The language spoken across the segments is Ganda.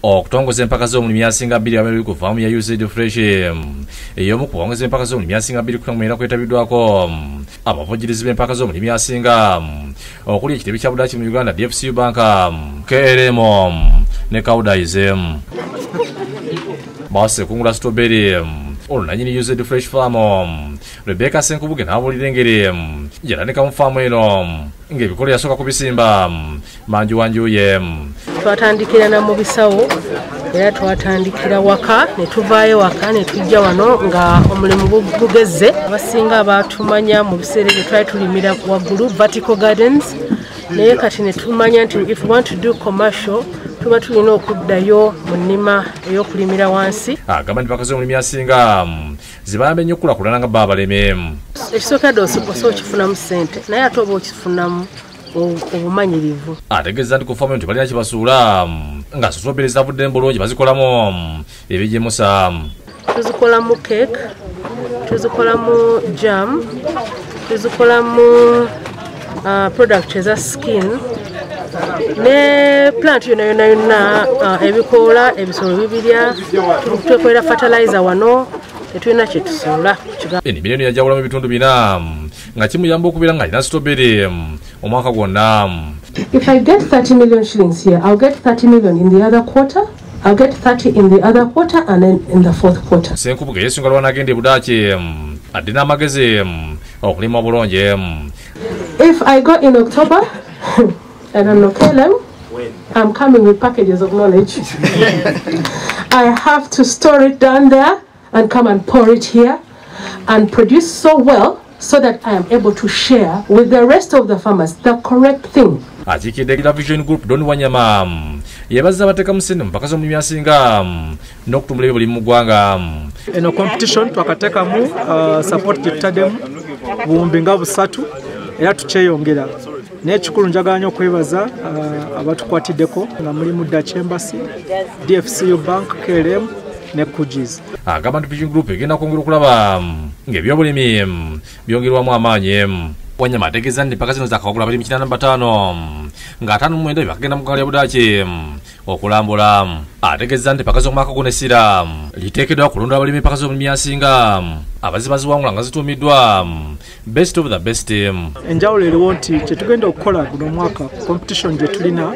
okutongoza empaka z'omulimi asinga 2 abali ku faamu ya UZ Fresh ey'omu kuwongeza empaka z'omulimi asinga 2 kukamwera kwetabiddwako abavujjirizi b'empaka z'omulimi asinga okuli ekitebe kya Budaki mu Uganda DFCU Bank KLM ne Kaudayize base kungula strawberry olunanyini UZ Fresh Farm Rebecca Senkubuge n'abulira engeri yatandika mu faamu eno ng'ebikolo yasooka kubisimba manjuwanjuye. Twatandikira na mu bisawo era twatandikira waka ne tuvaayo waka ne tujja wano nga omulimu gugezze. Abasinga abatumanya mu biseera bye twali tulimira waggulu vertical gardens naye kati ne tumanya nti if we want to do commercial tuba tulina okuddayo mu nnima ey'okulimira wansi. Agamba nti bakazi omulimi asinga zibayamba ennyo okulakulana nga baba abaleme. Ekisookedde osobola okifunamu ssente naye ate oba okifunamu obumanyirivu. Ategeeza nti ku faamu nti balina kibasuula nga strawberry zavudde bulungi bazikolamu ebijemusa. Tuzikolamu cake, tuzikolamu jam, tuzikolamu product eza skin ne plant yonna ebikoola ebisolo bibirya tukolera fertilizer wano tetulina kye tusuula. Ennimiro eno yajawulamu ebitundu 4 nga kimuyamba okubeera nga alina strawberry omwaka gwonna. If I get 30 million shillings here, I'll get 30 million in the other quarter. I'll get 30 in the other quarter and then in the fourth quarter. Senkubuge yesunga lwana agenda e Budaki adina amagezi okulima bulungi. If I go in October and I'm not KLM, I'm coming with packages of knowledge. I have to store it down there and come and pour it here and produce so well so that I am able to share with the rest of the farmers the correct thing. Akiikidde Vision Group Don Wanyama yebaza abateeka mu ssente mu mpaka z'omulimi asinga n'okutumbula ebibuli mu ggwanga. Eno competition twakateekamu support gye tutaddemu buwumbi nga 3 era tukyeyongera. N'ekikulu njagala nnyo okwebaza abatukwatiddeko nga mulimu Dutch Embassy, DFCU Bank, KLM ne Kujis. Agamba nti Vision Group egenda kwongera okulaba ng'ebyobulimi byongerwamu amaanyi. Wanyama ategeeza nti mpaka zino zaakawagula abalimi 85 nga 59 bakagenda mu ggwanga lya Budaki okulambula. Ategeeza nti mpaka z'omwaka guno essira liteekeddwa kulonda abalimi mpaka z'omulimi asinga abazibaziwangula nga zituumiddwa best of the best. Enjawulo eriwo nti kyetugenda okukola guno omwaka competition gye tulina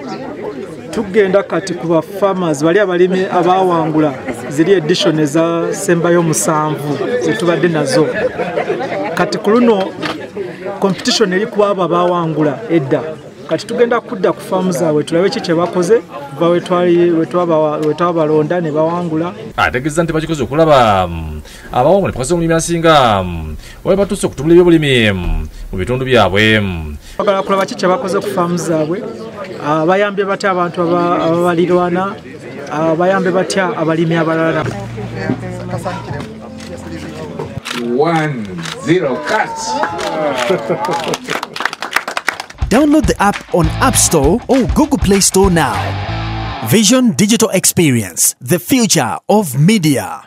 tugenda kati ku ba farmers bali abalimi abaawangula ziri edition eza sembayo 7 zetubadde nazo. Kati ku luno competition eri ku abo abaawangula edda. Kati tugenda kudda ku faamu zaabwe tulabe ki kye bakoze kuva we twabalonda ne bawangula. Ategeeza nti bakikoze okulaba abawangula mpaka z'omulimi asinga we batuuse okutumbula ebyobulimi mu bitundu byabwe. Bagala kulaba ki kye bakoze ku faamu zaabwe, bayambye batya abantu ababalirwana, bayambye batya abalimi abalala. 1-0 catch. Download the app on App Store or Google Play Store now. Vision Digital Experience, the future of media.